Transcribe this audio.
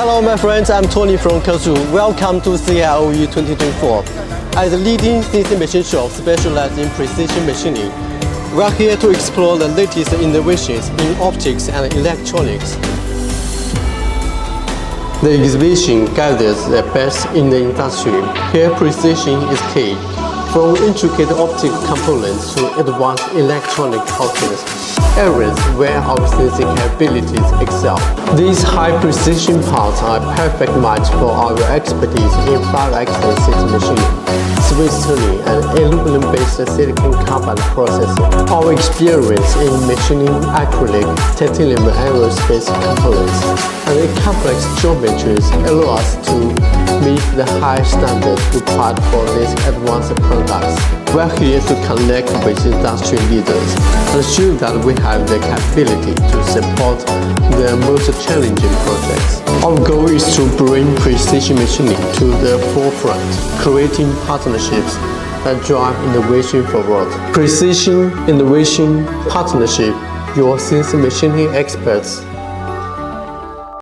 Hello my friends, I'm Tony from Cioe. Welcome to Cioe 2024. As a leading CNC machine shop specialized in precision machining, we are here to explore the latest innovations in optics and electronics. The exhibition gathers the best in the industry. Here precision is key, from intricate optic components to advanced electronic housings, areas where our CNC capabilities excel. These high-precision parts are a perfect match for our expertise in far-axis CNC machining, Swiss turning, and aluminum-based silicon carbide processing. Our experience in machining acrylic, titanium, and aerospace components, and complex geometries allow us to meet the high standards required for these advanced products. We are here to connect with industry leaders and show that we have the capability to support the most challenging projects. Our goal is to bring precision machining to the forefront, creating partnerships that drive innovation forward. Precision, innovation, partnership, your CNC machining experts.